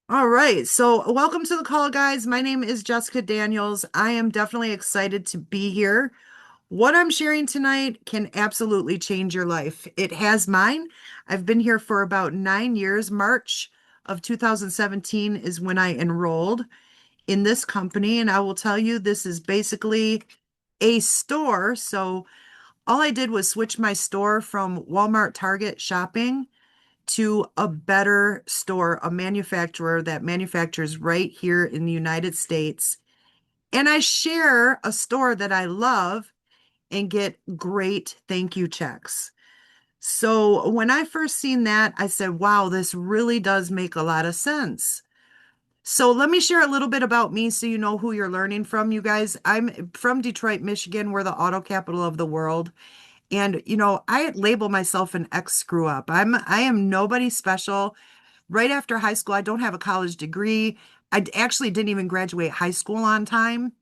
All right. So, welcome to the call, guys. My name is Jessica Daniels. I am definitely excited to be here. What I'm sharing tonight can absolutely change your life. It has mine. I've been here for about 9 years. March of 2017 is when I enrolled in this company. And I will tell you, this is basically a store. So, all I did was switch my store from Walmart Target shopping to a better store, a manufacturer that manufactures right here in the United States. And I share a store that I love and get great thank you checks. So when I first seen that, I said, wow, this really does make a lot of sense. So let me share a little bit about me so you know who you're learning from, you guys. I'm from Detroit, Michigan. We're the auto capital of the world. And I label myself an ex screw up. I am nobody special. Right after high school, I don't have a college degree. Actually didn't even graduate high school on time.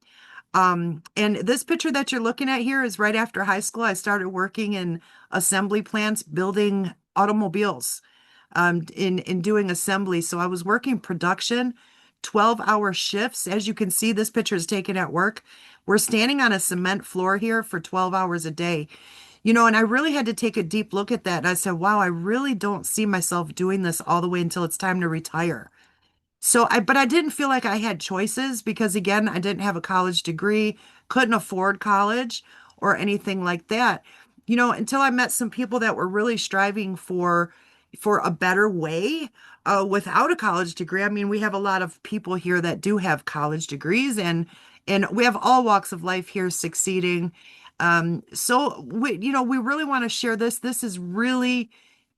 And this picture that you're looking at here is right after high school. I started working in assembly plants building automobiles, in doing assembly. So I was working production, 12-hour shifts. As you can see, this picture is taken at work. We're standing on a cement floor here for 12 hours a day. And I really had to take a deep look at that. And I said, wow, I really don't see myself doing this all the way until it's time to retire. But I didn't feel like I had choices because again, I didn't have a college degree, couldn't afford college or anything like that. Until I met some people that were really striving for a better way without a college degree. I mean, we have a lot of people here that do have college degrees and we have all walks of life here succeeding. So we really want to share this. This has really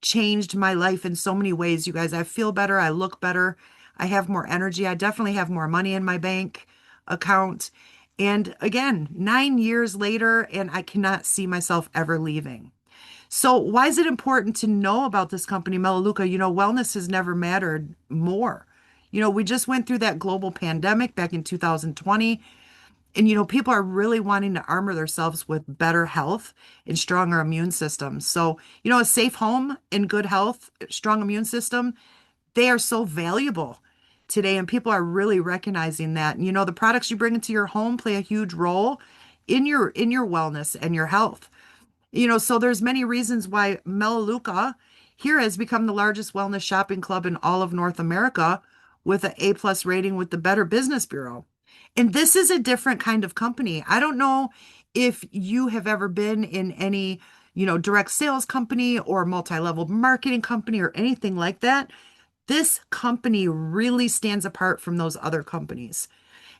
changed my life in so many ways, you guys. I feel better, I look better. I have more energy. I definitely have more money in my bank account. And again, 9 years later, and I cannot see myself ever leaving. So, why is it important to know about this company, Melaleuca? Wellness has never mattered more. We just went through that global pandemic back in 2020. And, people are really wanting to armor themselves with better health and stronger immune systems. So, a safe home and good health, strong immune system, they are so valuable today, and people are really recognizing that. And the products you bring into your home play a huge role in your wellness and your health. So there's many reasons why Melaleuca here has become the largest wellness shopping club in all of North America with an A+ rating with the Better Business Bureau. And this is a different kind of company. I don't know if you have ever been in any, direct sales company or multi-level marketing company or anything like that. This company really stands apart from those other companies.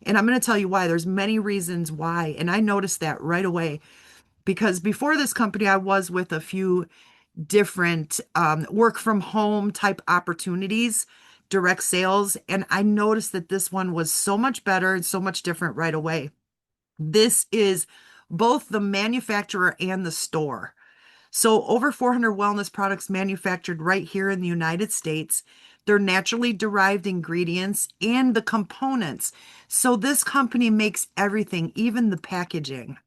And I'm going to tell you why. There's many reasons why. And I noticed that right away because before this company, I was with a few different work from home type opportunities, direct sales. And I noticed that this one was so much better and so much different right away. This is both the manufacturer and the store. So, over 400 wellness products manufactured right here in the United States. They're naturally derived ingredients and the components. So, this company makes everything, even the packaging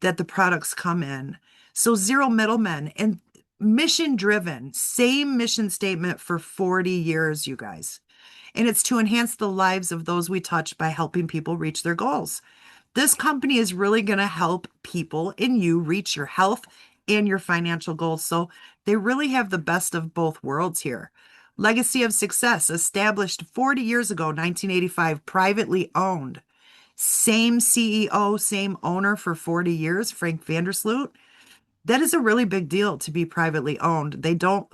that the products come in. So, zero middlemen and mission driven, same mission statement for 40 years, you guys. And it's to enhance the lives of those we touch by helping people reach their goals. This company is really going to help people and you reach your health and your financial goals. So they really have the best of both worlds here. Legacy of success, established 40 years ago, 1985, privately owned. Same CEO, same owner for 40 years, Frank Vandersloot. That is a really big deal to be privately owned. They don't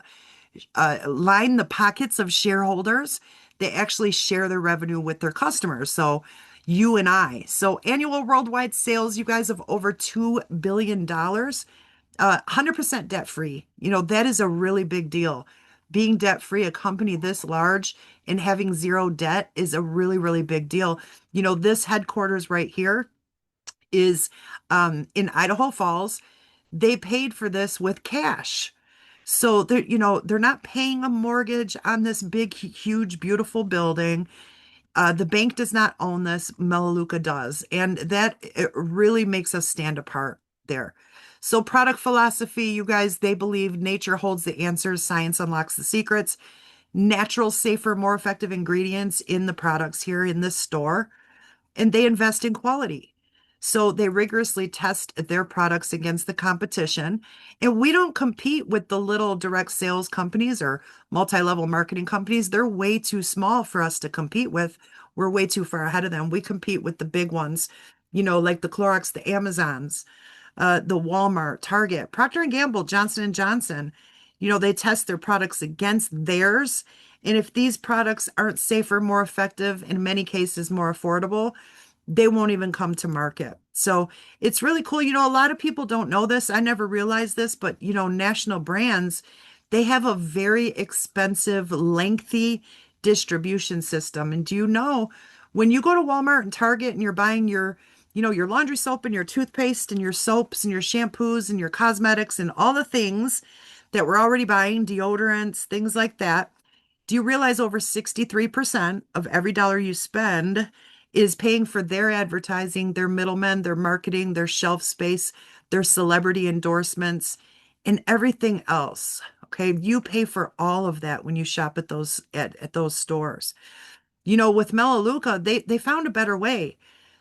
line the pockets of shareholders. They actually share their revenue with their customers. So you and I. So annual worldwide sales, you guys, of over $2 billion, 100% debt free. That is a really big deal. Being debt free, a company this large and having zero debt is a really, really big deal. This headquarters right here is in Idaho Falls. They paid for this with cash. So they're not paying a mortgage on this big, huge, beautiful building. The bank does not own this, Melaleuca does. And that it really makes us stand apart there. So, product philosophy, you guys, they believe nature holds the answers, science unlocks the secrets. natural, safer, more effective ingredients in the products here in this store, and they invest in quality. So they rigorously test their products against the competition. And we don't compete with the little direct sales companies or multi-level marketing companies. They're way too small for us to compete with. We're way too far ahead of them. We compete with the big ones, like the Clorox, the Amazons, the Walmart, Target, Procter and Gamble, Johnson and Johnson. They test their products against theirs. And if these products aren't safer, more effective, in many cases more affordable, they won't even come to market. So it's really cool. A lot of people don't know this. I never realized this, but national brands, they have a very expensive, lengthy distribution system. And do you know when you go to Walmart and Target and you're buying your laundry soap and your toothpaste and your soaps and your shampoos and your cosmetics and all the things that we're already buying, deodorants, things like that, do you realize over 63% of every dollar you spend is paying for their advertising, their middlemen, their marketing, their shelf space, their celebrity endorsements, and everything else? Okay, you pay for all of that when you shop at those stores. With Melaleuca, they found a better way.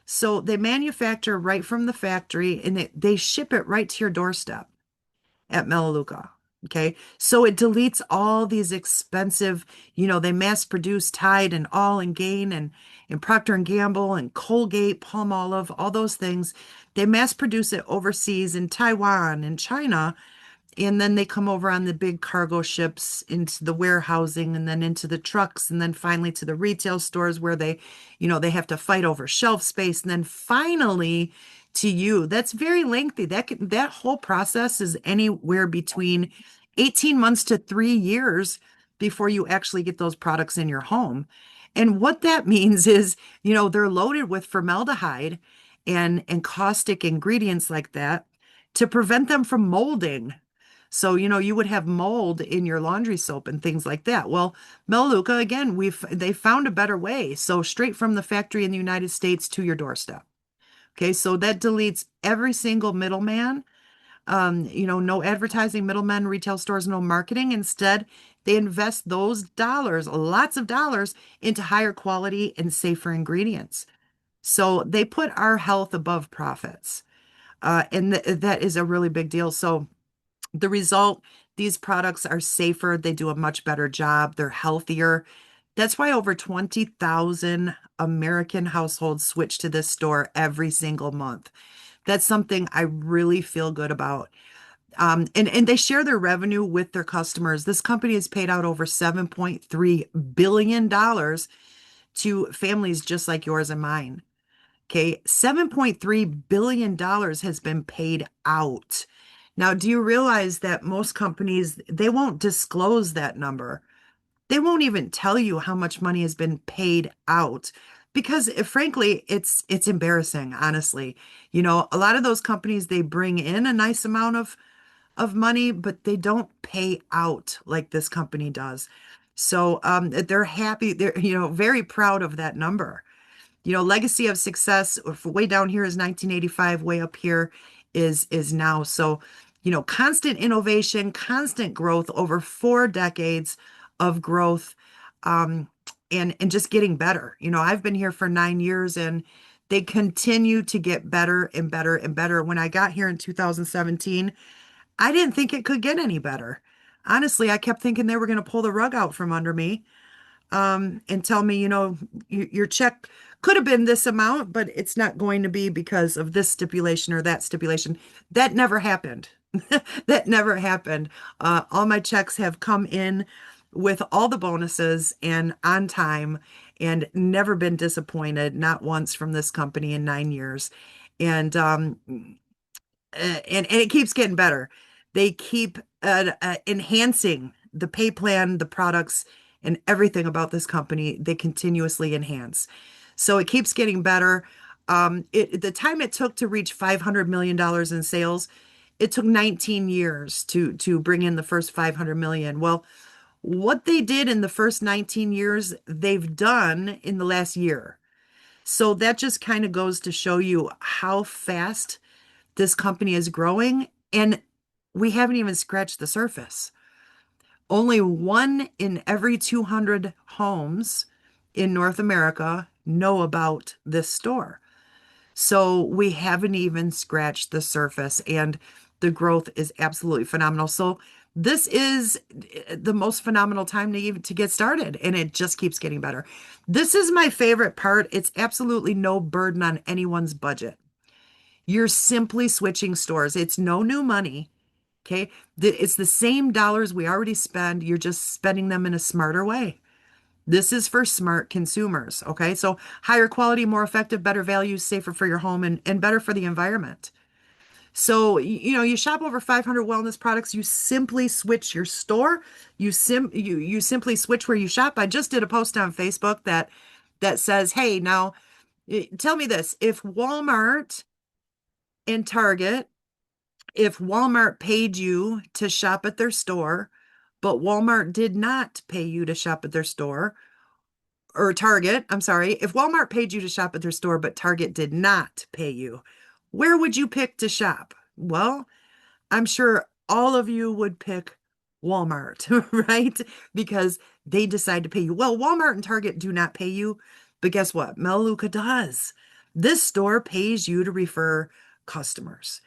So they manufacture right from the factory and they ship it right to your doorstep at Melaleuca. Okay. So it deletes all these expensive, they mass produce Tide and All and Gain and Procter and Gamble and Colgate, Palmolive, all those things. They mass produce it overseas in Taiwan and China, and then they come over on the big cargo ships into the warehousing and then into the trucks and then finally to the retail stores where they have to fight over shelf space and then finally to you. That's very lengthy. That whole process is anywhere between 18 months to 3 years before you actually get those products in your home. And what that means is, they're loaded with formaldehyde and caustic ingredients like that to prevent them from molding. So, you would have mold in your laundry soap and things like that. Well, Melaleuca, again, they found a better way. So straight from the factory in the United States to your doorstep. Okay, so that deletes every single middleman. No advertising, middlemen, retail stores, no marketing. Instead, they invest those dollars, lots of dollars, into higher quality and safer ingredients. So they put our health above profits. And that is a really big deal. So the result, these products are safer. They do a much better job. They're healthier. That's why over 20,000 American households switch to this store every single month. That's something I really feel good about. And they share their revenue with their customers. This company has paid out over $7.3 billion to families just like yours and mine. Okay, $7.3 billion has been paid out. Now, do you realize that most companies, they won't disclose that number? They won't even tell you how much money has been paid out because frankly, it's embarrassing, honestly. A lot of those companies, they bring in a nice amount of money, but they don't pay out like this company does. So they're happy, they're very proud of that number. Legacy of success way down here is 1985, way up here is now. So, constant innovation, constant growth over 4 decades of growth, and just getting better. I've been here for 9 years and they continue to get better and better and better. When I got here in 2017, I didn't think it could get any better. Honestly, I kept thinking they were going to pull the rug out from under me, and tell me, your check could have been this amount, but it's not going to be because of this stipulation or that stipulation. That never happened. That never happened. All my checks have come in with all the bonuses and on time and never been disappointed, not once from this company in 9 years. And and it keeps getting better. They keep enhancing the pay plan, the products, and everything about this company. They continuously enhance. So it keeps getting better. The time it took to reach $500 million in sales, it took 19 years to bring in the first 500 million. Well, what they did in the first 19 years, they've done in the last year. So that just kind of goes to show you how fast this company is growing, and we haven't even scratched the surface. Only one in every 200 homes in North America know about this store. So we haven't even scratched the surface, and the growth is absolutely phenomenal. So this is the most phenomenal time to even to get started, and it just keeps getting better. This is my favorite part. It's absolutely no burden on anyone's budget. You're simply switching stores. It's no new money. Okay. It's the same dollars we already spend. You're just spending them in a smarter way. This is for smart consumers. Okay. So higher quality, more effective, better value, safer for your home and better for the environment. So, you shop over 500 wellness products. You simply switch your store. You simply switch where you shop. I just did a post on Facebook that says, "Hey, now tell me this. And Target, if Walmart paid you to shop at their store, but Walmart did not pay you to shop at their store, or Target, I'm sorry, if Walmart paid you to shop at their store, but Target did not pay you, where would you pick to shop?" Well, I'm sure all of you would pick Walmart, right? Because they decide to pay you. Well, Walmart and Target do not pay you, but guess what? Melaleuca does. This store pays you to refer customers.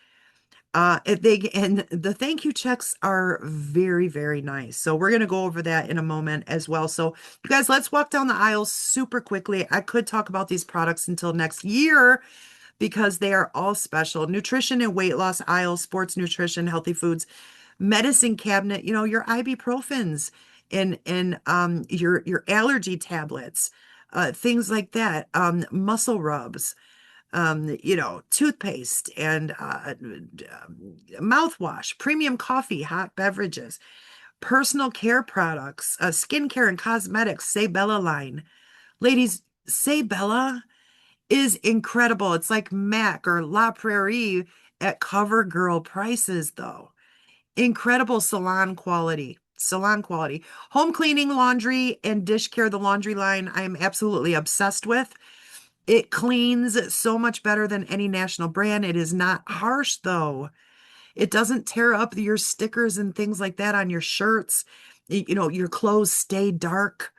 If they and the thank you checks are very, very nice. So we're gonna go over that in a moment as well. So you guys, let's walk down the aisles super quickly. I could talk about these products until next year because they are all special. Nutrition and weight loss aisle, sports nutrition, healthy foods, medicine cabinet, your ibuprofens and your allergy tablets, things like that, muscle rubs, toothpaste and mouthwash, premium coffee, hot beverages, personal care products, skincare and cosmetics, Say Bella line. Ladies, Say Bella is incredible. It's like MAC or La Prairie at CoverGirl prices, though. Incredible salon quality. Salon quality. Home cleaning, laundry, and dish care, the laundry line, I am absolutely obsessed with. It cleans so much better than any national brand. It is not harsh, though. It doesn't tear up your stickers and things like that on your shirts. Your clothes stay dark.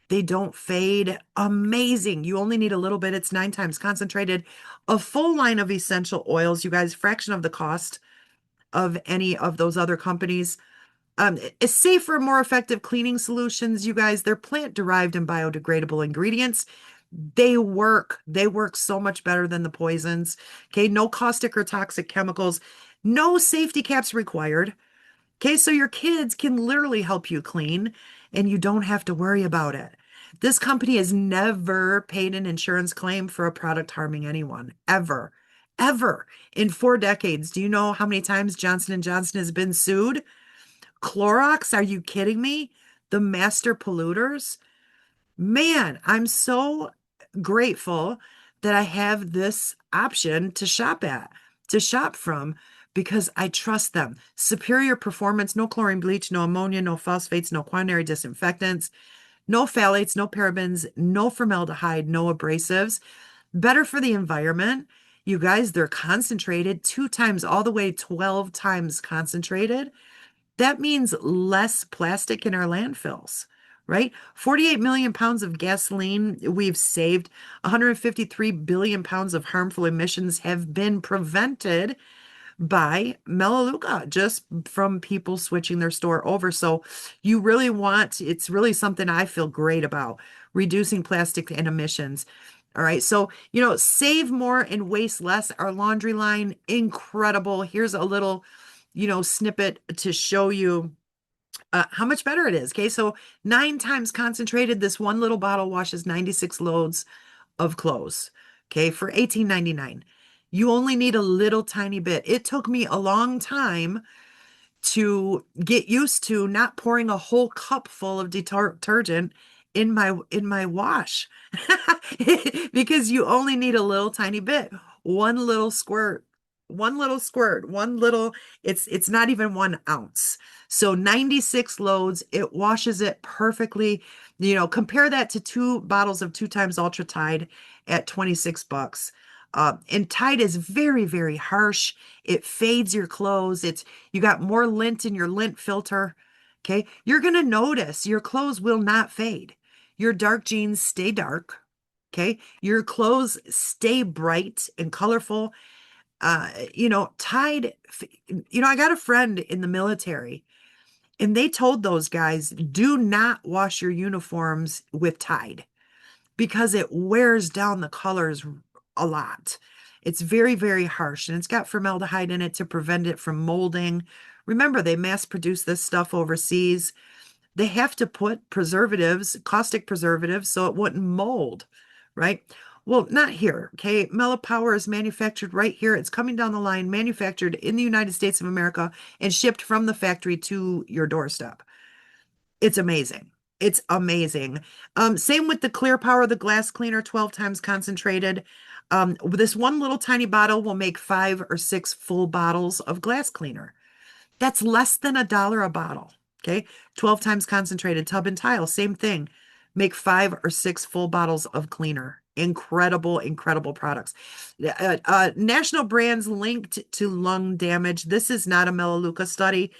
They don't fade. Amazing. You only need a little bit. It's 9 times concentrated. A full line of essential oils, you guys, fraction of the cost of any of those other companies. It's safer, more effective cleaning solutions, you guys. They're plant-derived and biodegradable ingredients. They work. They work so much better than the poisons. Okay, no caustic or toxic chemicals. No safety caps required. Okay, so your kids can literally help you clean and you don't have to worry about it. This company has never paid an insurance claim for a product harming anyone, ever, ever. In 4 decades, do you know how many times Johnson & Johnson has been sued? Clorox, are you kidding me? The master polluters? Man, I'm so grateful that I have this option to shop from, because I trust them. Superior performance, no chlorine bleach, no ammonia, no phosphates, no quaternary disinfectants, no phthalates, no parabens, no formaldehyde, no abrasives. Better for the environment. You guys, they're concentrated 2 times, all the way 12 times concentrated. That means less plastic in our landfills, right? 48 million pounds of gasoline we've saved. 153 billion pounds of harmful emissions have been prevented by Melaleuca just from people switching their store over. So it's really something I feel great about, reducing plastic and emissions. All right. So, save more and waste less. Our laundry line, incredible. Here's a little, snippet to show you how much better it is. Okay. So 9 times concentrated, this one little bottle washes 96 loads of clothes. Okay. For $18.99. You only need a little tiny bit. It took me a long time to get used to not pouring a whole cup full of detergent in my wash because you only need a little tiny bit, one little squirt, it's not even 1 ounce. So 96 loads, it washes it perfectly. Compare that to 2 bottles of 2 times Ultra Tide at $26. And Tide is very, very harsh. It fades your clothes. You got more lint in your lint filter. Okay. You're going to notice your clothes will not fade. Your dark jeans stay dark. Okay. Your clothes stay bright and colorful. Tide, I got a friend in the military and they told those guys, do not wash your uniforms with Tide because it wears down the colors a lot. It's very, very harsh and it's got formaldehyde in it to prevent it from molding. Remember, they mass produce this stuff overseas. They have to put preservatives, caustic preservatives, so it wouldn't mold, right? Well, not here. Okay. Mellow Power is manufactured right here. It's coming down the line, manufactured in the United States of America and shipped from the factory to your doorstep. It's amazing. It's amazing. Same with the Clear Power, the glass cleaner, 12 times concentrated. This one little tiny bottle will make 5 or 6 full bottles of glass cleaner. That's less than $1 a bottle. Okay. 12 times concentrated tub and tile, same thing. Make 5 or 6 full bottles of cleaner. Incredible, incredible products. National brands linked to lung damage. This is not a Melaleuca study.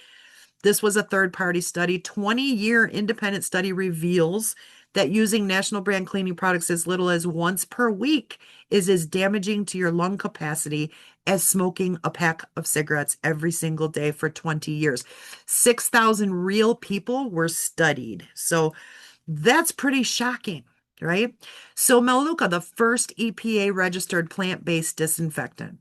This was a third-party study. 20-year independent study reveals that using national brand cleaning products as little as once per week is as damaging to your lung capacity as smoking a pack of cigarettes every single day for 20 years. 6,000 real people were studied. So that's pretty shocking, right? So Melaleuca, the first EPA registered plant-based disinfectant.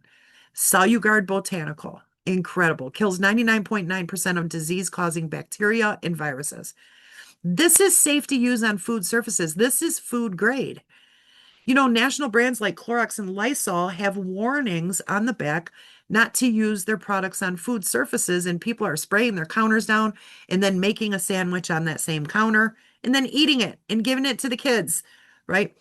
Celugard Botanical, incredible. Kills 99.9% of disease-causing bacteria and viruses. This is safe to use on food surfaces. This is food grade. National brands like Clorox and Lysol have warnings on the back not to use their products on food surfaces, and people are spraying their counters down and then making a sandwich on that same counter and then eating it and giving it to the kids, right?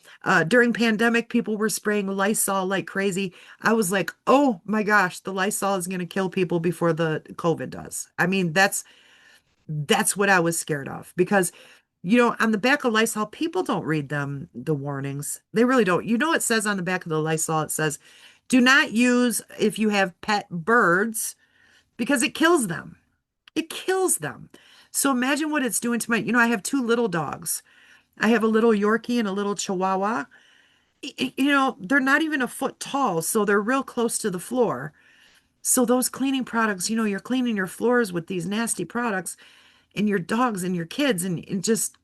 During pandemic, people were spraying Lysol like crazy. I was like, oh my gosh, the Lysol is going to kill people before the COVID does. I mean, that's what I was scared of because, on the back of Lysol, people don't read the warnings. They really don't. It says on the back of the Lysol, it says, do not use if you have pet birds because it kills them. It kills them. So imagine what it's doing to I have 2 little dogs. I have a little Yorkie and a little Chihuahua. They're not even a foot tall, so they're real close to the floor. So those cleaning products, you're cleaning your floors with these nasty products and your dogs and your kids and just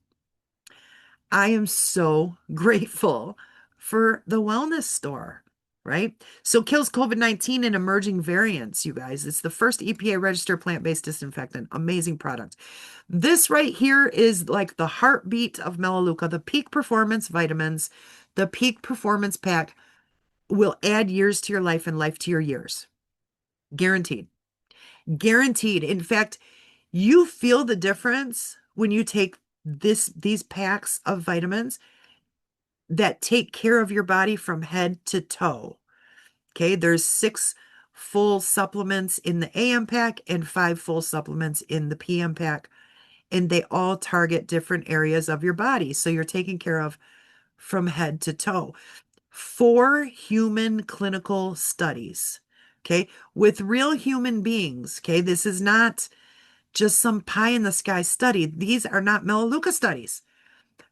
I am so grateful for the wellness store, right? So kills COVID-19 and emerging variants, you guys. It's the first EPA registered plant-based disinfectant. Amazing product. This right here is like the heartbeat of Melaleuca, the peak performance vitamins, the peak performance pack will add years to your life and life to your years. Guaranteed. Guaranteed. In fact, you feel the difference when you take these packs of vitamins that take care of your body from head to toe. Okay, there's 6 full supplements in the AM pack and 5 full supplements in the PM pack, and they all target different areas of your body. So you're taken care of from head to toe. 4 human clinical studies, okay, with real human beings. Okay, this is not just some pie in the sky study. These are not Melaleuca studies.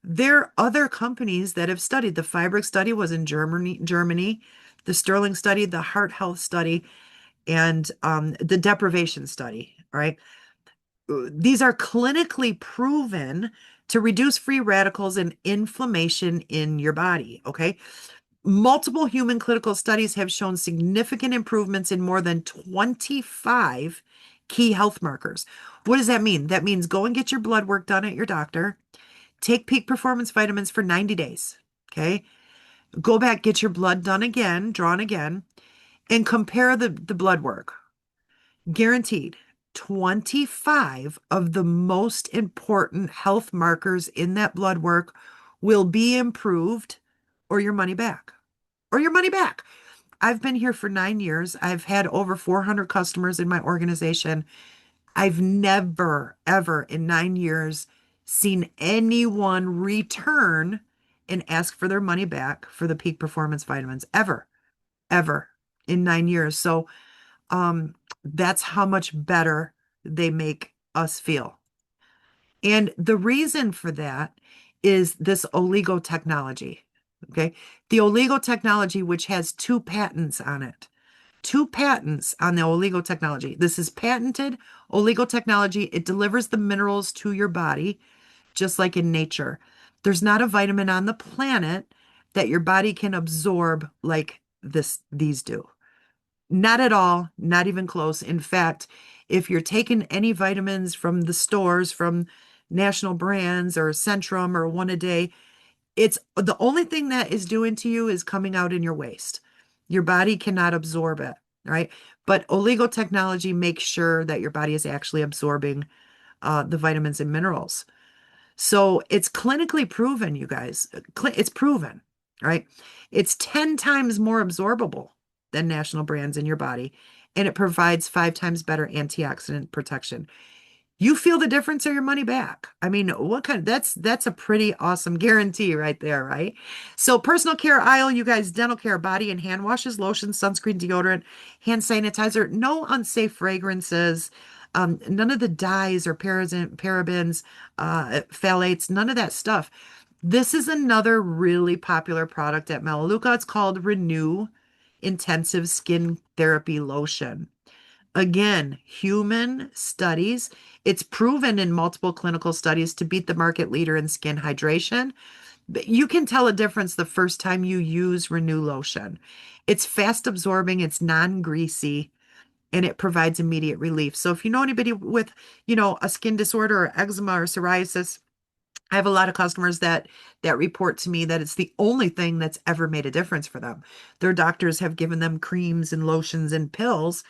There are other companies that have studied. The Fibric study was in Germany, the Sterling study, the Heart Health study, and the deprivation study, right? These are clinically proven to reduce free radicals and inflammation in your body, okay? Multiple human clinical studies have shown significant improvements in more than 25 key health markers. What does that mean? That means go and get your blood work done at your doctor. Take peak performance vitamins for 90 days. Okay. Go back, get your blood done again, drawn again, and compare the blood work. Guaranteed 25 of the most important health markers in that blood work will be improved or your money back. Or your money back. I've been here for 9 years. I've had over 400 customers in my organization. I've never, ever in 9 years seen anyone return and ask for their money back for the peak performance vitamins. Ever, ever in 9 years. So that's how much better they make us feel. And the reason for that is this oligotechnology. Okay. The oligotechnology, which has two patents on it, two patents on the oligotechnology. This is patented oligotechnology. It delivers the minerals to your body, just like in nature. There's not a vitamin on the planet that your body can absorb like these do. Not at all, not even close. In fact, if you're taking any vitamins from the stores, from national brands or Centrum or One A Day, it's the only thing that is doing to you is coming out in your waste. Your body cannot absorb it, right? But oligotechnology makes sure that your body is actually absorbing the vitamins and minerals. So it's clinically proven, you guys. It's proven, right? It's 10 times more absorbable than national brands in your body, and it provides 5 times better antioxidant protection. You feel the difference or your money back. I mean, what kind that's a pretty awesome guarantee right there, right? So personal care aisle, you guys, dental care, body and hand washes, lotion, sunscreen, deodorant, hand sanitizer, no unsafe fragrances, none of the dyes or parabens, phthalates, none of that stuff. This is another really popular product at Melaleuca. It's called Renew Intensive Skin Therapy Lotion. Again, human studies. It's proven in multiple clinical studies to beat the market leader in skin hydration. But you can tell a difference the first time you use Renew Lotion. It's fast absorbing, it's non-greasy, and it provides immediate relief. So if you know anybody with, a skin disorder or eczema or psoriasis, I have a lot of customers that report to me that it's the only thing that's ever made a difference for them. Their doctors have given them creams and lotions and pills,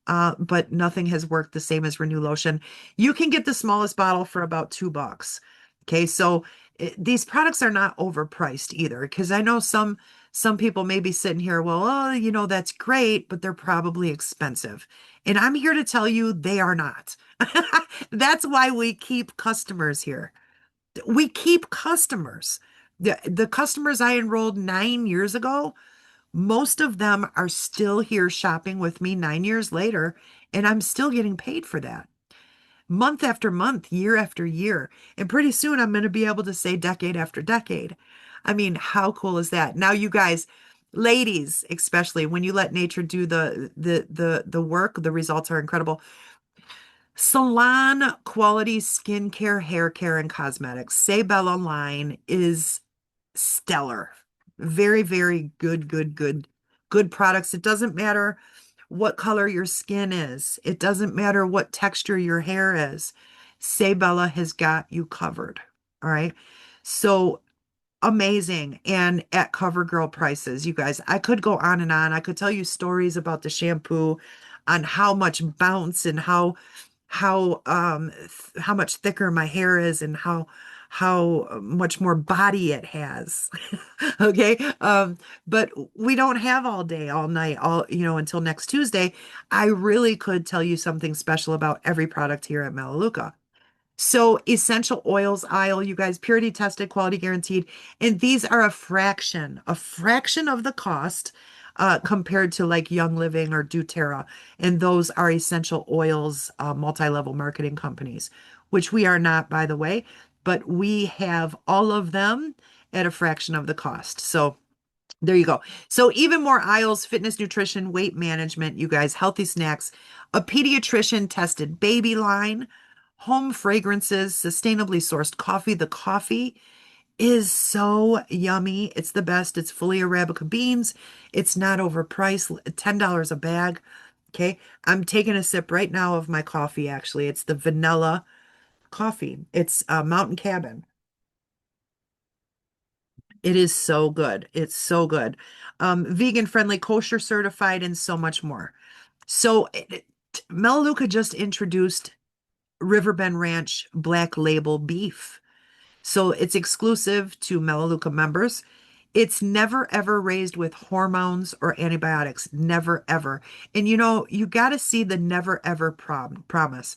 but nothing has worked the same as Renew Lotion. You can get the smallest bottle for about $2. Okay, so these products are not overpriced either, because I know some people may be sitting here, well, oh, that's great, but they're probably expensive. And I'm here to tell you they are not. That's why we keep customers here. We keep customers. The customers I enrolled 9 years ago, most of them are still here shopping with me 9 years later, and I'm still getting paid for that month after month, year after year. And pretty soon I'm going to be able to say decade after decade. I mean, how cool is that? Now, you guys, ladies, especially when you let nature do the work, the results are incredible. Salon quality skincare, hair care, and cosmetics. Sabella line is stellar. Very, very good, good, good, good products. It doesn't matter what color your skin is. It doesn't matter what texture your hair is. Sabella has got you covered. All right. So amazing. And at CoverGirl prices, you guys, I could go on and on. I could tell you stories about the shampoo on how much bounce and how much thicker my hair is and how much more body it has. Okay. But we don't have all day, all night, until next Tuesday. I really could tell you something special about every product here at Melaleuca. So essential oils aisle, you guys, purity tested, quality guaranteed. And these are a fraction of the cost compared to like Young Living or doTERRA. And those are essential oils, multi-level marketing companies, which we are not, by the way, but we have all of them at a fraction of the cost. So there you go. So even more aisles, fitness, nutrition, weight management, you guys, healthy snacks, a pediatrician tested baby line, home fragrances, sustainably sourced coffee. The coffee is so yummy. It's the best. It's fully Arabica beans. It's not overpriced, $10 a bag. Okay. I'm taking a sip right now of my coffee, actually. It's the vanilla coffee. It's Mountain Cabin. It is so good. It's so good. Vegan friendly, kosher certified, and so much more. So Melaleuca just introduced Riverbend Ranch Black Label beef. So it's exclusive to Melaleuca members. It's never ever raised with hormones or antibiotics. Never ever. And you got to see the never ever promise,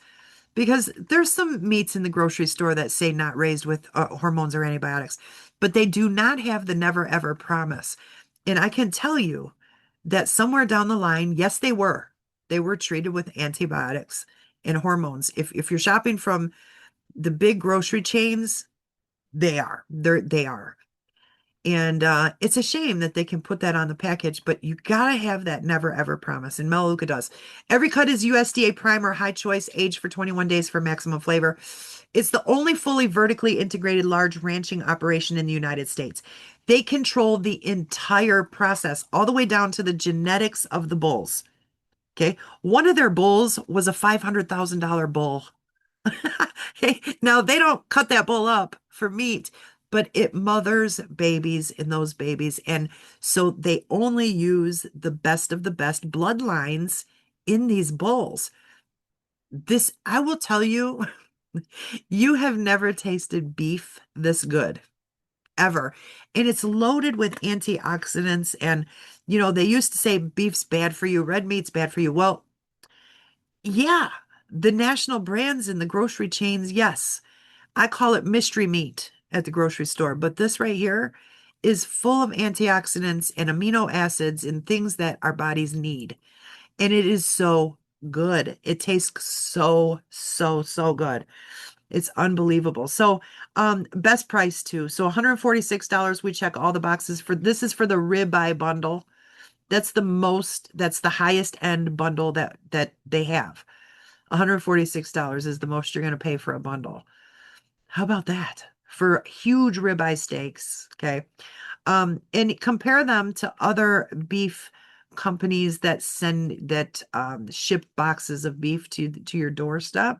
because there's some meats in the grocery store that say not raised with hormones or antibiotics, but they do not have the never ever promise. And I can tell you that somewhere down the line, yes, they were. They were treated with antibiotics and hormones. If you're shopping from The big grocery chains, they are. And it's a shame that they can put that on the package, but you gotta have that never ever promise. And Melaleuca does. Every cut is USDA prime or high choice, aged for 21 days for maximum flavor. It's the only fully vertically integrated large ranching operation in the United States. They control the entire process, all the way down to the genetics of the bulls. Okay. One of their bulls was a $500,000 bull. Okay. Now they don't cut that bull up for meat, but it mothers babies in those babies. And so they only use the best of the best bloodlines in these bulls. This, I will tell you, you have never tasted beef this good, ever. And it's loaded with antioxidants. And, they used to say beef's bad for you, red meat's bad for you. Well, yeah, the national brands in the grocery chains, yes. I call it mystery meat at the grocery store, but this right here is full of antioxidants and amino acids and things that our bodies need. And it is so good. It tastes so, so, so good. It's unbelievable. So, best price too. So $146, we check all the boxes for this is for the ribeye bundle. That's the highest end bundle that they have. $146 is the most you're going to pay for a bundle. How about that? For huge ribeye steaks, okay? And compare them to other beef companies that ship boxes of beef to your doorstep.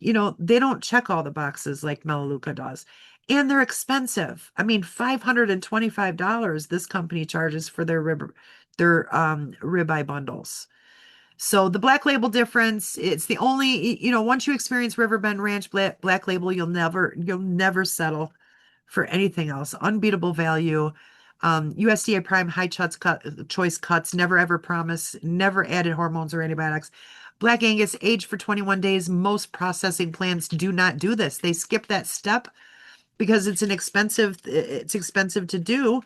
They don't check all the boxes like Melaleuca does. And they're expensive. I mean, $525 this company charges for their ribeye bundles. So the Black Label difference, it's the only, once you experience Riverbend Ranch Black Label, you'll never settle for anything else. Unbeatable value. USDA Prime choice cuts, never ever promise, never added hormones or antibiotics. Black Angus aged for 21 days. Most processing plants do not do this. They skip that step because it's expensive to do.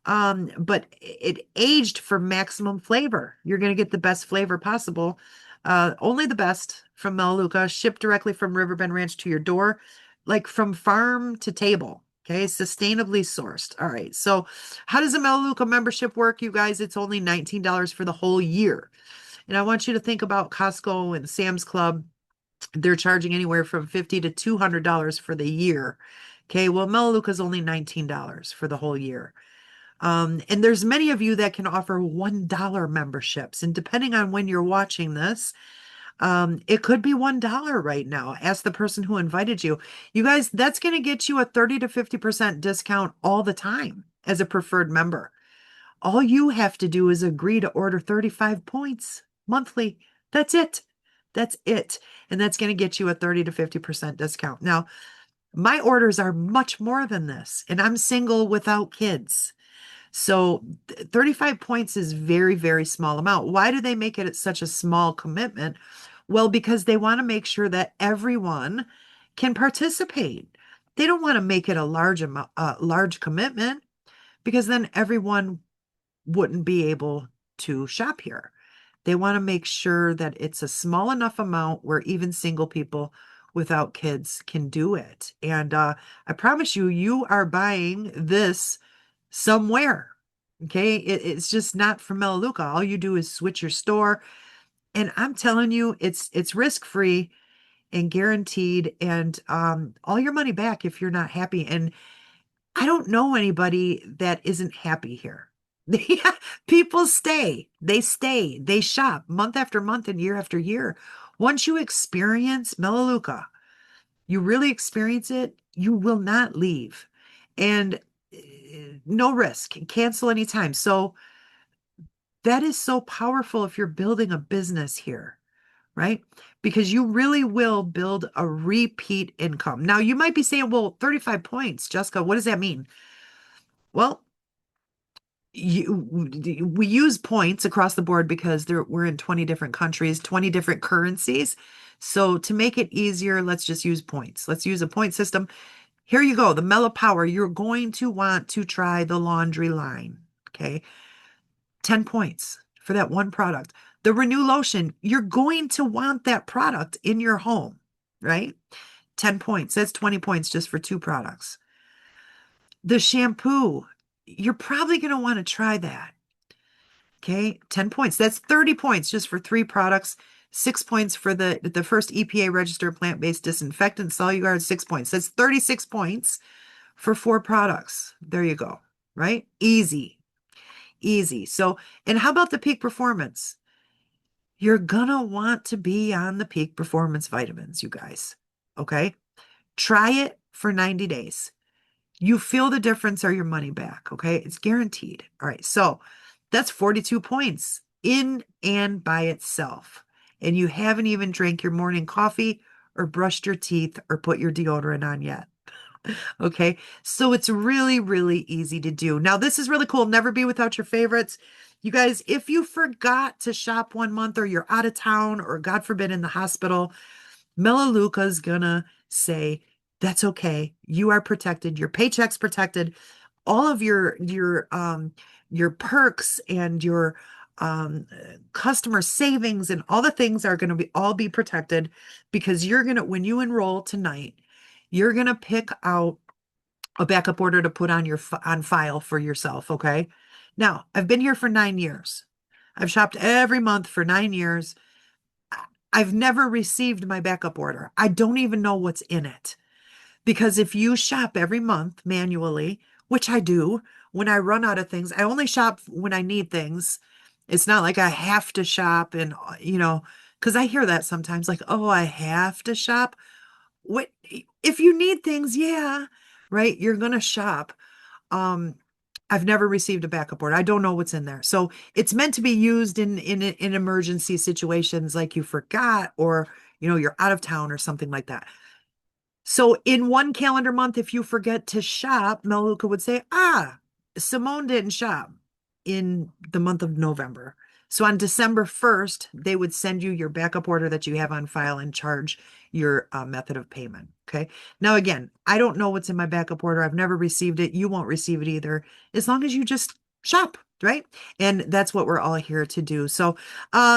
But it aged for maximum flavor. You're going to get the best flavor possible. Only the best from Melaleuca, shipped directly from Riverbend Ranch to your door, like from farm to table. Okay, sustainably sourced. All right. So, how does a Melaleuca membership work, you guys? It's only $19 for the whole year. And I want you to think about Costco and Sam's Club. They're charging anywhere from $50 to $200 for the year. Okay, well, Melaleuca is only $19 for the whole year. And there's many of you that can offer $1 memberships. And depending on when you're watching this, it could be $1 right now. Ask the person who invited you. You guys, that's going to get you a 30 to 50% discount all the time as a preferred member. All you have to do is agree to order 35 points monthly. That's it. That's it. And that's going to get you a 30 to 50% discount. Now, my orders are much more than this, and I'm single without kids. So 35 points is very, very small amount. Why do they make it such a small commitment? Well, because they want to make sure that everyone can participate. They don't want to make it a large commitment because then everyone wouldn't be able to shop here. They want to make sure that it's a small enough amount where even single people without kids can do it. And I promise you, you are buying this somewhere. Okay. It's just not from Melaleuca. All you do is switch your store. And I'm telling you, it's risk-free and guaranteed and all your money back if you're not happy. And I don't know anybody that isn't happy here. People stay, they shop month after month and year after year. Once you experience Melaleuca, you really experience it, you will not leave. And no risk, cancel anytime. So that is so powerful if you're building a business here, right? Because you really will build a repeat income. Now, you might be saying, well, 35 points, Jessica, what does that mean? Well, we use points across the board because we're in 20 different countries, 20 different currencies. So to make it easier, let's just use points. Let's use a point system. Here you go, the Mellow Power. You're going to want to try the laundry line. Okay. 10 points for that one product. The Renew Lotion, you're going to want that product in your home, right? 10 points. That's 20 points just for two products. The shampoo, you're probably going to want to try that. Okay, 10 points. That's 30 points just for three products. 6 points for the first EPA registered plant-based disinfectant, Soluguard, 6 points. That's 36 points for four products. There you go, right? Easy, easy. So, and how about the peak performance? You're gonna want to be on the peak performance vitamins, you guys. Okay? Try it for 90 days. You feel the difference or your money back. Okay? It's guaranteed. All right. So that's 42 points in and by itself. And you haven't even drank your morning coffee or brushed your teeth or put your deodorant on yet. Okay. So it's really, really easy to do. Now, this is really cool. Never be without your favorites. You guys, if you forgot to shop 1 month or you're out of town or God forbid in the hospital, Melaleuca's gonna say, that's okay. You are protected. Your paycheck's protected. All of your perks and your customer savings and all the things are gonna be all be protected because you're gonna when you enroll tonight, you're gonna pick out a backup order to put on your on file for yourself, okay? Now, I've been here for 9 years. I've shopped every month for 9 years. I've never received my backup order. I don't even know what's in it. Because if you shop every month manually, which I do, when I run out of things, I only shop when I need things. It's not like I have to shop and, because I hear that sometimes like, oh, I have to shop. What if you need things? Yeah, right. You're gonna shop. Um, I've never received a backup order. I don't know what's in there. So it's meant to be used in emergency situations like you forgot or you're out of town or something like that. So in one calendar month, if you forget to shop, Meluka would say, Simone didn't shop in the month of November. So on December 1st, they would send you your backup order that you have on file and charge your method of payment. Okay. Now, again, I don't know what's in my backup order. I've never received it. You won't receive it either, as long as you just shop. Right. And that's what we're all here to do. So,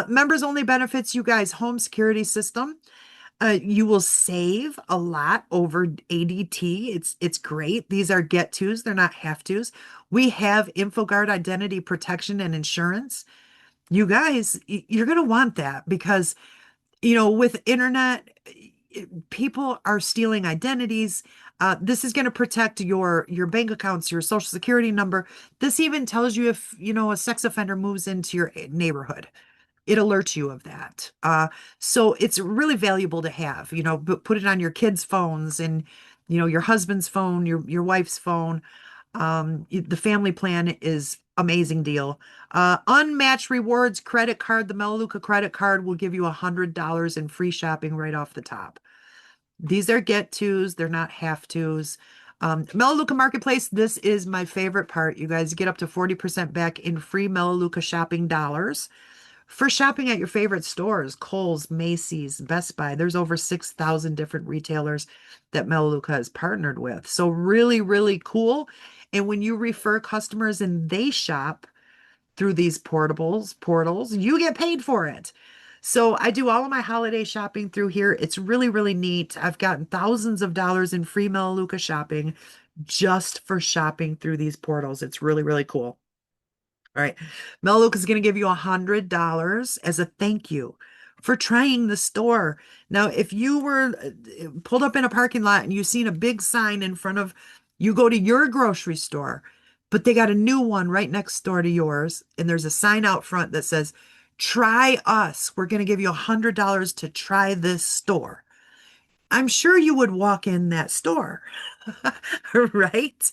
members only benefits, you guys, home security system. You will save a lot over ADT. It's great. These are get tos, they're not have tos. We have InfoGuard identity protection and insurance. You guys, you're going to want that because, with internet, people are stealing identities. This is going to protect your bank accounts, your social security number. This even tells you if, a sex offender moves into your neighborhood. It alerts you of that. So it's really valuable to have, but put it on your kids' phones and, your husband's phone, your wife's phone. The family plan is amazing deal. Unmatched rewards credit card. The Melaleuca credit card will give you $100 in free shopping right off the top. These are get tos. They're not have tos. Melaleuca Marketplace, this is my favorite part. You guys get up to 40% back in free Melaleuca shopping dollars for shopping at your favorite stores, Kohl's, Macy's, Best Buy. There's over 6,000 different retailers that Melaleuca has partnered with. So really, really cool. And when you refer customers and they shop through these portals, you get paid for it. So I do all of my holiday shopping through here. It's really, really neat. I've gotten thousands of dollars in free Melaleuca shopping just for shopping through these portals. It's really, really cool. All right. Melaleuca is going to give you $100 as a thank you for trying the store. Now, if you were pulled up in a parking lot and you've seen a big sign in front of, you go to your grocery store, but they got a new one right next door to yours, and there's a sign out front that says, try us. We're going to give you $100 to try this store. I'm sure you would walk in that store, right?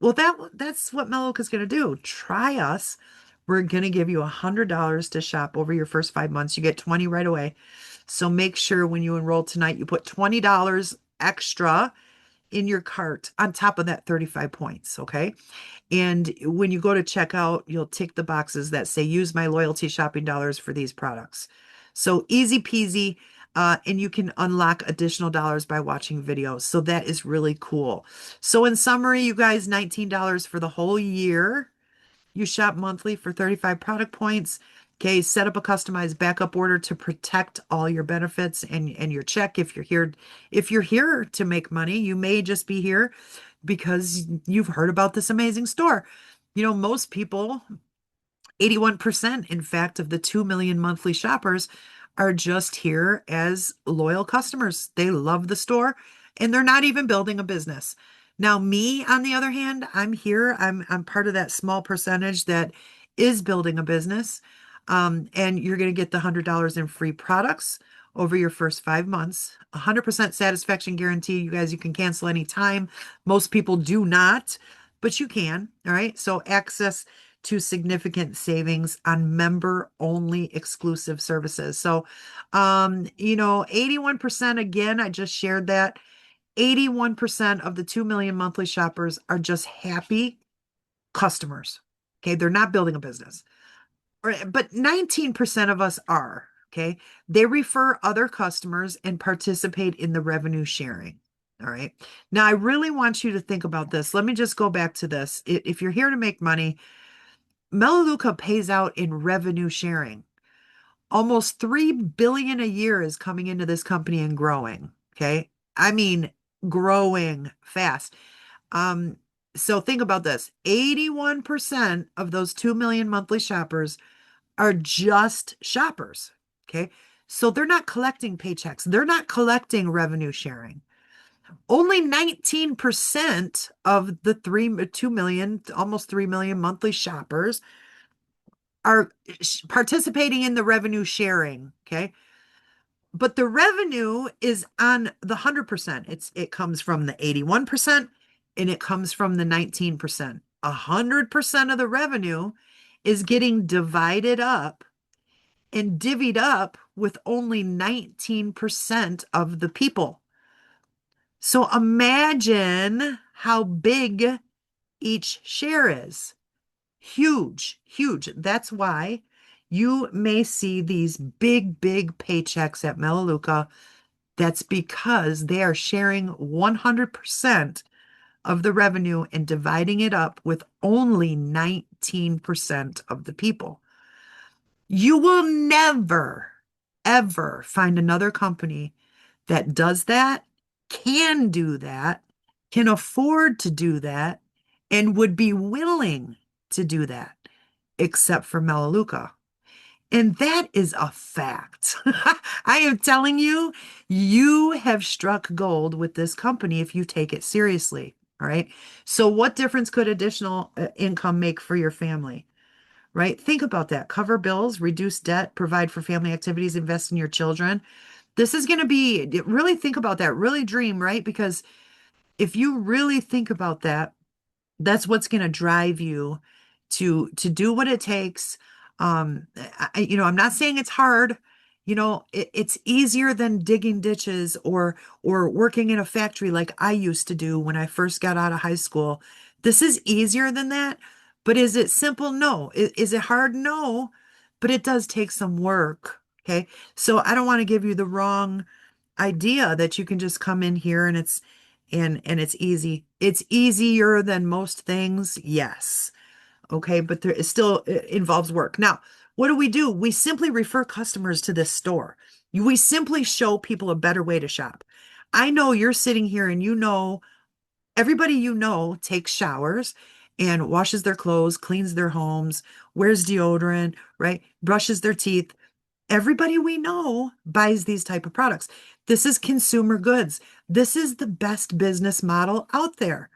Well, that's what Melaleuca is going to do. Try us. We're going to give you $100 to shop over your first 5 months. You get 20 right away. So make sure when you enroll tonight, you put $20 extra in your cart on top of that 35 points, okay? And when you go to checkout, you'll tick the boxes that say use my loyalty shopping dollars for these products. So easy peasy. And you can unlock additional dollars by watching videos. So that is really cool. So in summary, you guys, $19 for the whole year. You shop monthly for 35 product points. Okay, set up a customized backup order to protect all your benefits and your check. If you're here to make money, you may just be here because you've heard about this amazing store. Most people, 81%, in fact, of the 2 million monthly shoppers are just here as loyal customers. They love the store and they're not even building a business. Now, me, on the other hand, I'm here. I'm part of that small percentage that is building a business. And you're going to get the $100 in free products over your first 5 months. 100% satisfaction guarantee. You guys, you can cancel anytime. Most people do not, but you can. All right. So access to significant savings on member only exclusive services. So, 81% again, I just shared that. 81% of the 2 million monthly shoppers are just happy customers. Okay. They're not building a business. But 19% of us are. Okay. They refer other customers and participate in the revenue sharing. All right. Now, I really want you to think about this. Let me just go back to this. If you're here to make money, Melaleuca pays out in revenue sharing. Almost 3 billion a year is coming into this company and growing. Okay. I mean, growing fast. Um, so think about this. 81% of those 2 million monthly shoppers are just shoppers. Okay. So they're not collecting paychecks. They're not collecting revenue sharing. Only 19% of the 2 million, almost 3 million monthly shoppers are participating in the revenue sharing. Okay. But the revenue is on the 100%. It comes from the 81% and it comes from the 19%. 100% of the revenue is getting divided up and divvied up with only 19% of the people. So imagine how big each share is. Huge, huge. That's why you may see these big, big paychecks at Melaleuca. That's because they are sharing 100% of the revenue and dividing it up with only 19% of the people. You will never, ever find another company that does that, can do that, can afford to do that, and would be willing to do that, except for Melaleuca. And that is a fact. I am telling you, you have struck gold with this company if you take it seriously. All right. So, what difference could additional income make for your family? Right? Think about that. Cover bills, reduce debt, provide for family activities, invest in your children. This is going to be, really think about that, really dream, right? Because if you really think about that, that's what's going to drive you to do what it takes. I'm not saying it's hard. It's easier than digging ditches or working in a factory like I used to do when I first got out of high school. This is easier than that. But is it simple? No. Is it hard? No. But it does take some work. Okay. So I don't want to give you the wrong idea that you can just come in here and it's easy. It's easier than most things, yes. Okay, but there is still, it involves work. Now, what do? We simply refer customers to this store. We simply show people a better way to shop. I know you're sitting here and everybody takes showers and washes their clothes, cleans their homes, wears deodorant, right? Brushes their teeth. Everybody we know buys these type of products. This is consumer goods. This is the best business model out there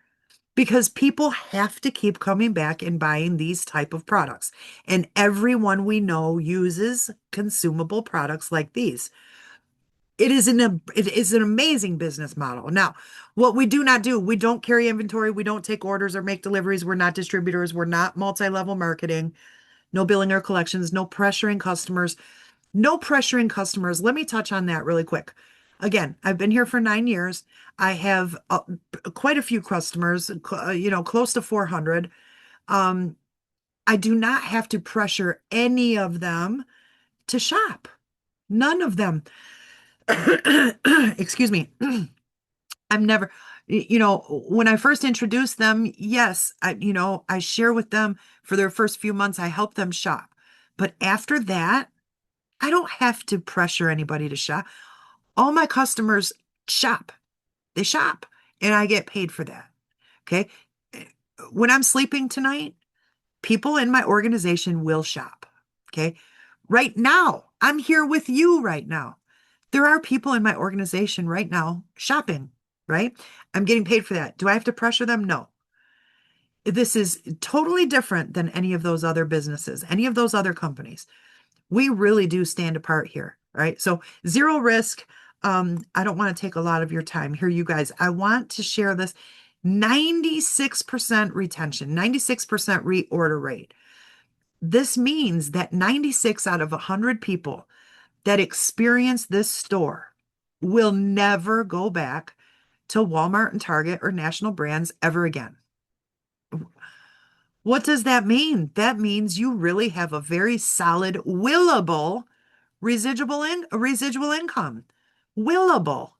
because people have to keep coming back and buying these type of products. And everyone we know uses consumable products like these. It is an amazing business model. Now, what we do not do, we don't carry inventory, we don't take orders or make deliveries, we're not distributors, we're not multi-level marketing, no billing or collections, no pressuring customers. No pressuring customers. Let me touch on that really quick. Again, I've been here for 9 years. I have quite a few customers, close to 400. Um, I do not have to pressure any of them to shop. None of them. Excuse me. I'm never, when I first introduced them, yes, I share with them for their first few months, I help them shop. But after that, I don't have to pressure anybody to shop. All my customers shop. They shop and I get paid for that. Okay. When I'm sleeping tonight, people in my organization will shop. Okay. Right now, I'm here with you right now. There are people in my organization right now shopping, right? I'm getting paid for that. Do I have to pressure them? No. This is totally different than any of those other businesses, any of those other companies. We really do stand apart here, right? So zero risk. I don't want to take a lot of your time here, you guys. I want to share this 96% retention, 96% reorder rate. This means that 96 out of 100 people that experience this store will never go back to Walmart and Target or national brands ever again. What does that mean? That means you really have a very solid, willable residual income. Willable.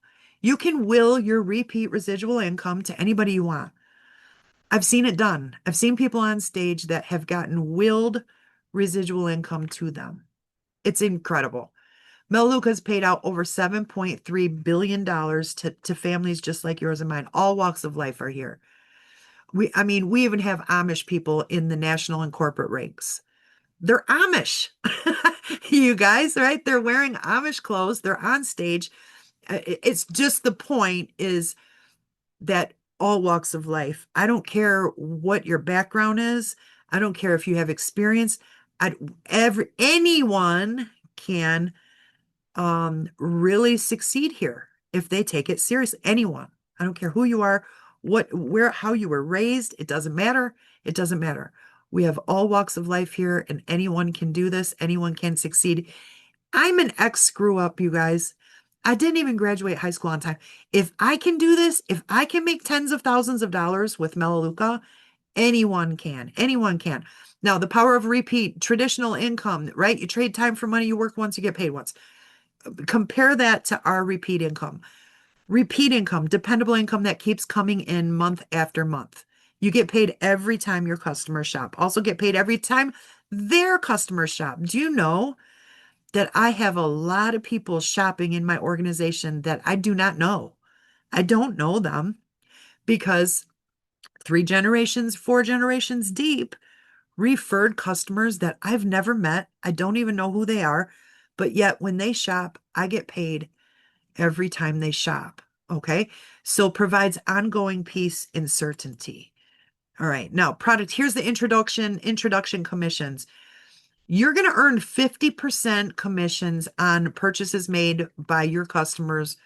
You can will your repeat residual income to anybody you want. I've seen it done. I've seen people on stage that have gotten willed residual income to them. It's incredible. Melaleuca's paid out over $7.3 billion to families just like yours and mine. All walks of life are here. We even have Amish people in the national and corporate ranks. They're Amish, you guys, right? They're wearing Amish clothes. They're on stage. It's just the point is that all walks of life. I don't care what your background is. I don't care if you have experience. Anyone can really succeed here if they take it seriously. Anyone. I don't care who you are, how you were raised. It doesn't matter. It doesn't matter. We have all walks of life here, and anyone can do this. Anyone can succeed. I'm an ex screw up, you guys. I didn't even graduate high school on time. If I can do this, if I can make tens of thousands of dollars with Melaleuca, anyone can. Anyone can. Now, the power of repeat, traditional income, right? You trade time for money, you work once, you get paid once. Compare that to our repeat income. Repeat income, dependable income that keeps coming in month after month. You get paid every time your customers shop. Also get paid every time their customers shop. Do you know that I have a lot of people shopping in my organization that I do not know? I don't know them because 3 generations, 4 generations deep, referred customers that I've never met. I don't even know who they are, but yet when they shop, I get paid every time they shop. Okay. So provides ongoing peace and certainty. All right. Now, product, here's the introduction commissions. You're going to earn 50% commissions on purchases made by your customers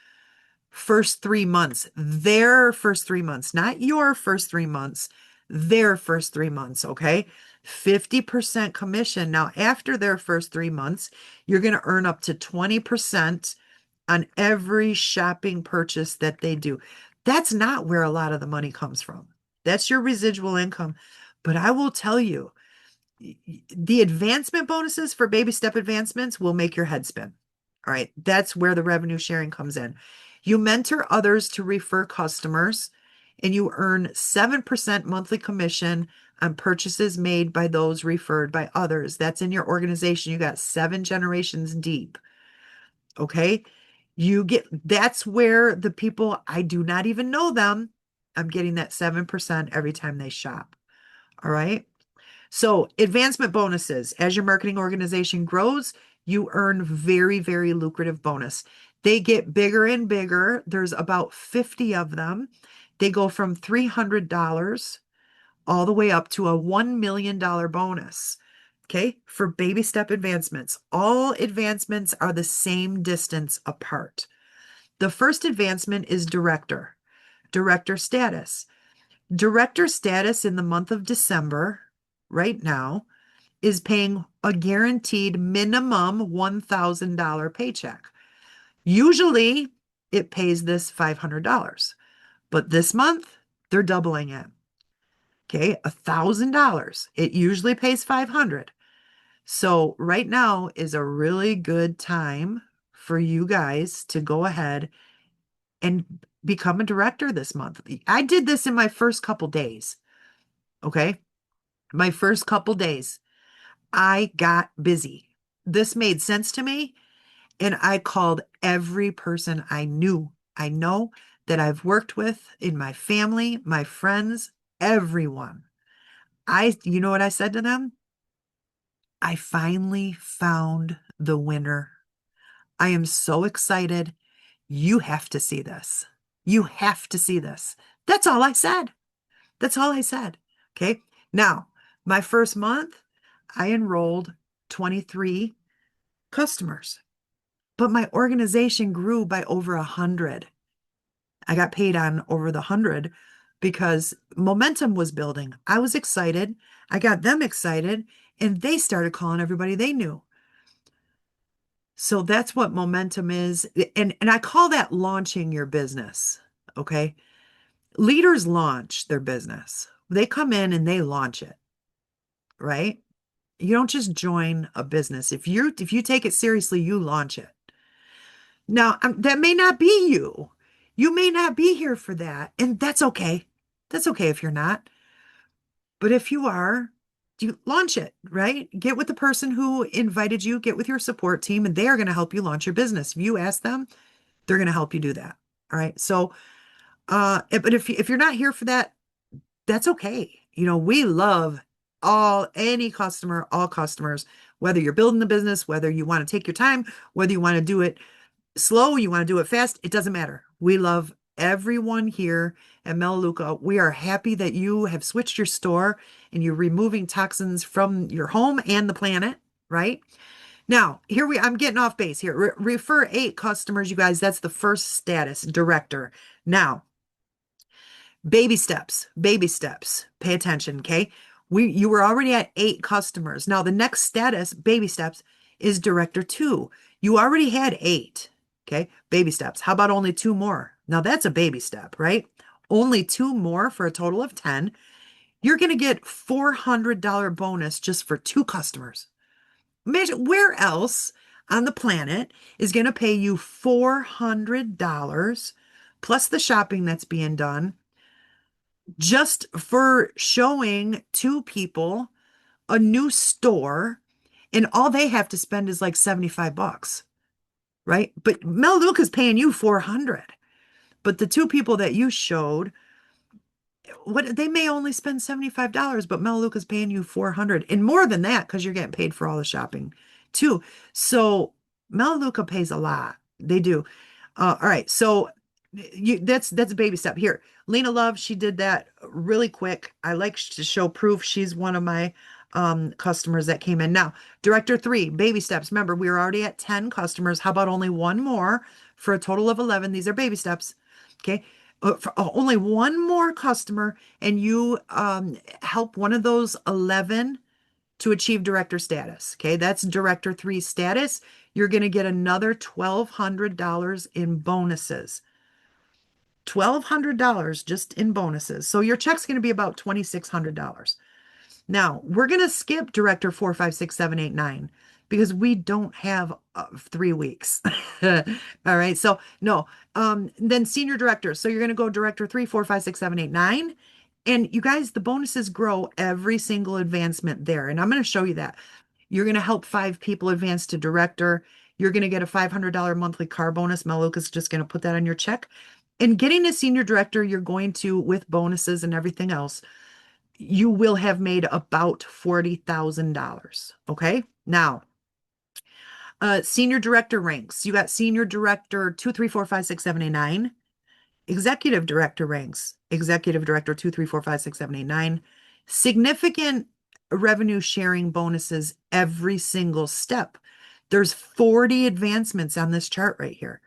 first 3 months, their first 3 months, not your first 3 months, their first 3 months. Okay. 50% commission. Now, after their first 3 months, you're going to earn up to 20% on every shopping purchase that they do. That's not where a lot of the money comes from. That's your residual income. But I will tell you, the advancement bonuses for baby step advancements will make your head spin. All right. That's where the revenue sharing comes in. You mentor others to refer customers, and you earn 7% monthly commission on purchases made by those referred by others. That's in your organization. You got 7 generations deep. Okay. That's where the people, I do not even know them. I'm getting that 7% every time they shop. All right. So advancement bonuses, as your marketing organization grows, you earn very, very lucrative bonus. They get bigger and bigger. There's about 50 of them. They go from $300 all the way up to a $1 million bonus. Okay, for baby step advancements. All advancements are the same distance apart. The first advancement is director status. Director status in the month of December, right now, is paying a guaranteed minimum $1,000 paycheck. Usually, it pays this $500, but this month, they're doubling it. Okay, $1,000. It usually pays $500. So right now is a really good time for you guys to go ahead and become a director this month. I did this in my first couple days. Okay. My first couple days. I got busy. This made sense to me. And I called every person I know that I've worked with in my family, my friends, everyone. You know what I said to them? I finally found the winner. I am so excited. You have to see this. You have to see this. That's all I said. That's all I said. Okay. Now, my first month, I enrolled 23 customers, but my organization grew by over 100. I got paid on over the 100 because momentum was building. I was excited. I got them excited, and they started calling everybody they knew. So that's what momentum is. And I call that launching your business. Okay. Leaders launch their business. They come in and they launch it, right? You don't just join a business. If you take it seriously, you launch it. Now, that may not be you. You may not be here for that, and that's okay. That's okay if you're not. But if you are, you launch it, right? Get with the person who invited you, get with your support team, and they are going to help you launch your business. If you ask them, they're going to help you do that. All right. So, but if you're not here for that, that's okay. We love any customer, all customers, whether you're building the business, whether you want to take your time, whether you want to do it slow, you want to do it fast, it doesn't matter. We love everyone here at Melaleuca. We are happy that you have switched your store and you're removing toxins from your home and the planet, right? Now, I'm getting off base here. Refer 8 customers, you guys. That's the first status, director. Now, baby steps, baby steps. Pay attention, okay? You were already at 8 customers. Now, the next status, baby steps, is director 2. You already had 8. Okay, baby steps. How about only 2 more? Now that's a baby step, right? Only 2 more for a total of 10. You're going to get $400 bonus just for 2 customers. Imagine where else on the planet is going to pay you $400 plus the shopping that's being done just for showing 2 people a new store, and all they have to spend is like 75 bucks, right? But Melaleuca's paying you 400. But the 2 people that you showed, what they may only spend $75, but Melaleuca's paying you 400 and more than that because you're getting paid for all the shopping too. So Melaleuca pays a lot. They do. All right. So that's a baby step here. Lena Love, she did that really quick. I like to show proof. She's one of my customers that came in. Now, director 3, baby steps. Remember, we were already at 10 customers. How about only 1 more for a total of 11? These are baby steps. Okay. Only 1 more customer, and you help one of those 11 to achieve director status. Okay. That's director 3 status. You're going to get another $1,200 in bonuses. $1,200 just in bonuses. So your check's going to be about $2,600. Now, we're going to skip director 4, 5, 6, 7, 8, 9 because we don't have 3 weeks. All right. So, no. Then senior director. So you're going to go director 3, 4, 5, 6, 7, 8, 9. And you guys, the bonuses grow every single advancement there. And I'm going to show you that. You're going to help 5 people advance to director. You're going to get a $500 monthly car bonus. Melaleuca's just going to put that on your check. And getting a senior director, you're going to, with bonuses and everything else, you will have made about $40,000. Okay. Now, senior director ranks. You got senior director 2, 3, 4, 5, 6, 7, 8, 9. Executive director ranks. Executive director 2, 3, 4, 5, 6, 7, 8, 9. Significant revenue sharing bonuses every single step. There's 40 advancements on this chart right here.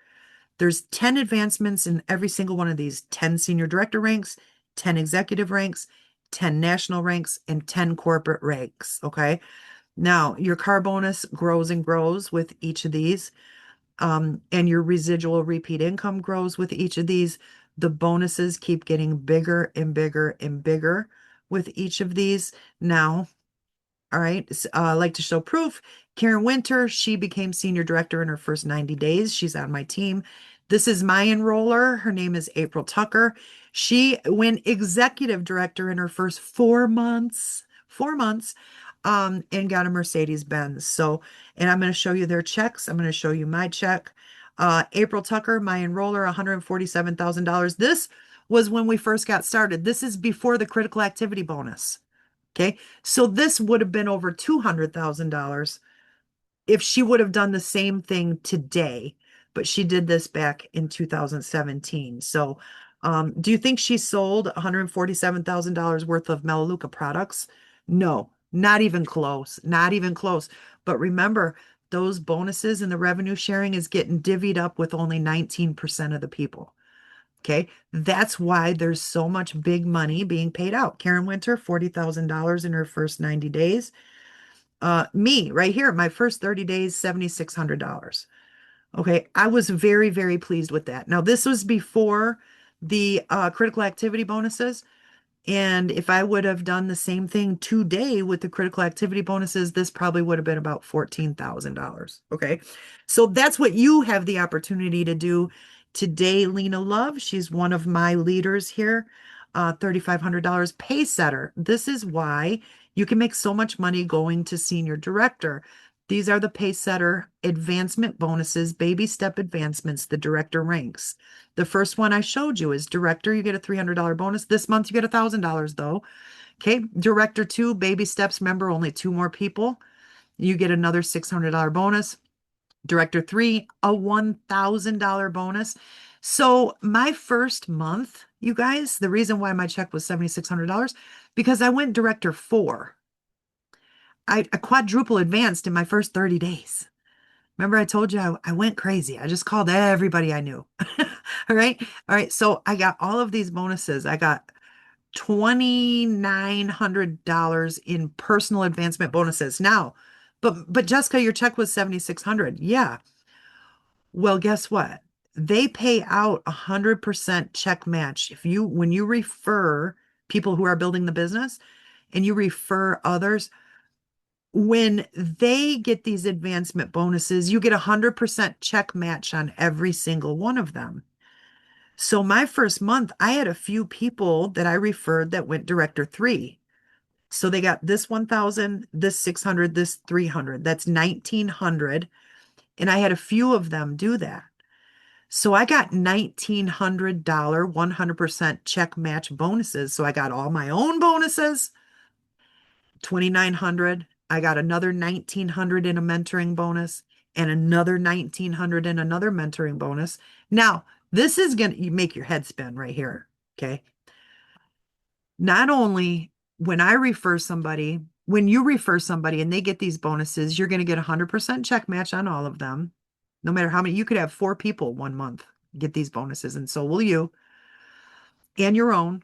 There's 10 advancements in every single one of these. 10 senior director ranks, 10 executive ranks, 10 national ranks, and 10 corporate ranks. Okay. Now, your car bonus grows and grows with each of these, and your residual repeat income grows with each of these. The bonuses keep getting bigger and bigger and bigger with each of these. Now, all right, I like to show proof. Karen Winter, she became senior director in her first 90 days. She's on my team. This is my enroller. Her name is April Tucker. She went executive director in her first 4 months. 4 months. and got a Mercedes Benz. So, and I'm going to show you their checks. I'm going to show you my check. April Tucker, my enroller, $147,000. This was when we first got started. This is before the critical activity bonus. Okay. So this would have been over $200,000 if she would have done the same thing today, but she did this back in 2017. So, do you think she sold $147,000 worth of Melaleuca products? No, not even close, not even close. But remember, those bonuses and the revenue sharing is getting divvied up with only 19% of the people. Okay. That's why there's so much big money being paid out. Karen Winter, $40,000 in her first 90 days. Me right here, my first 30 days, $7,600. Okay, I was very, very pleased with that. Now, this was before the critical activity bonuses. And if I would have done the same thing today with the critical activity bonuses, this probably would have been about $14,000. Okay. So that's what you have the opportunity to do today, Lena Love. She's one of my leaders here. $3,500 pay setter. This is why you can make so much money going to senior director. These are the pay setter advancement bonuses, baby step advancements, the director ranks. The first one I showed you is director. You get a $300 bonus. This month you get $1,000 though. Okay. Director two, baby steps. Remember, only two more people. You get another $600 bonus. Director three, a $1,000 bonus. So my first month, you guys, the reason why my check was $7,600 because I went director four. I quadruple advanced in my first 30 days. Remember, I told you I went crazy. I just called everybody I knew. All right. All right. So I got all of these bonuses. I got $2,900 in personal advancement bonuses. Now, but Jessica, your check was 7,600. Yeah. Well, guess what? They pay out 100% check match. When you refer people who are building the business and you refer others, when they get these advancement bonuses, you get 100% check match on every single one of them. So my first month, I had a few people that I referred that went director three. So they got this 1,000, this 600, this 300. That's 1,900. And I had a few of them do that. So I got $1,900 100% check match bonuses. So I got all my own bonuses, 2,900. I got another 1,900 in a mentoring bonus and another 1,900 in another mentoring bonus. Now, this is going to make your head spin right here. Okay. Not only when you refer somebody and they get these bonuses, you're going to get 100% check match on all of them. No matter how many, you could have 4 people 1 month get these bonuses, and so will you and your own.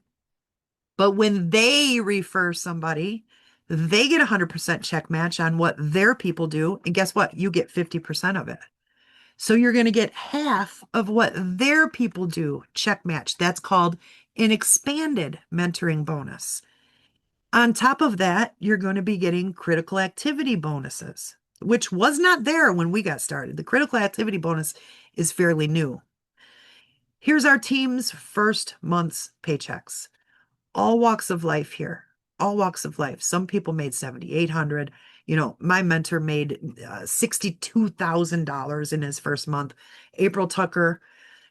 But when they refer somebody, they get 100% check match on what their people do. And guess what? You get 50% of it. So you're going to get half of what their people do check match. That's called an expanded mentoring bonus. On top of that, you're going to be getting critical activity bonuses, which was not there when we got started. The critical activity bonus is fairly new. Here's our team's first month's paychecks. All walks of life here, all walks of life. Some people made 7,800. My mentor made $62,000 in his first month. April Tucker,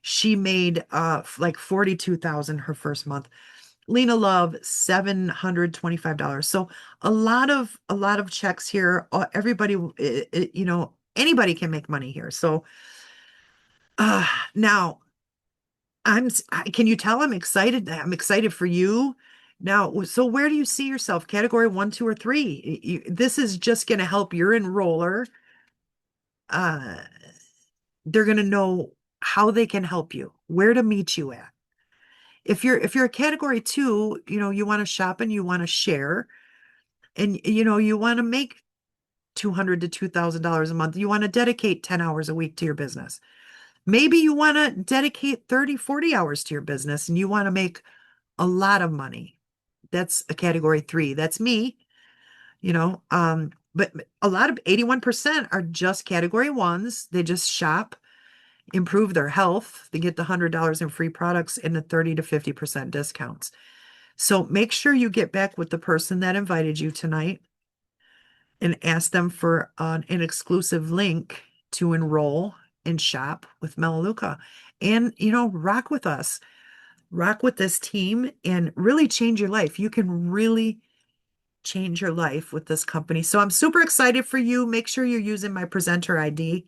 she made like 42,000 her first month. Lena Love, $725. So a lot of checks here. Everybody, anybody can make money here. So now can you tell I'm excited? I'm excited for you. Now, so where do you see yourself? Category one, two, or three? This is just going to help your enroller. Uh, they're going to know how they can help you, where to meet you at. If you're a category two, you want to shop and you want to share, and you want to make $200 to $2,000 a month. You want to dedicate 10 hours a week to your business. Maybe you want to dedicate 30, 40 hours to your business and you want to make a lot of money. That's a category three. That's me, but a lot of 81% are just category ones. They just shop, improve their health. They get the $100 in free products and the 30 to 50% discounts. So make sure you get back with the person that invited you tonight. and ask them for an exclusive link to enroll and shop with Melaleuca. And, rock with us, rock with this team, and really change your life. You can really change your life with this company. So I'm super excited for you. Make sure you're using my presenter ID.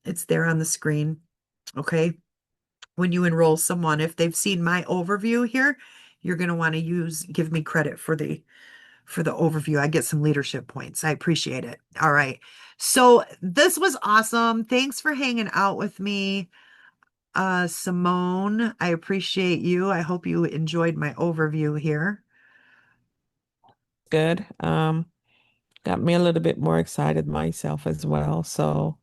It's there on the screen. Okay. When you enroll someone, if they've seen my overview here, you're going to want to give me credit for the overview. I get some leadership points. I appreciate it. All right. So this was awesome. Thanks for hanging out with me. Simone, I appreciate you. I hope you enjoyed my overview here. Good. Got me a little bit more excited myself as well. So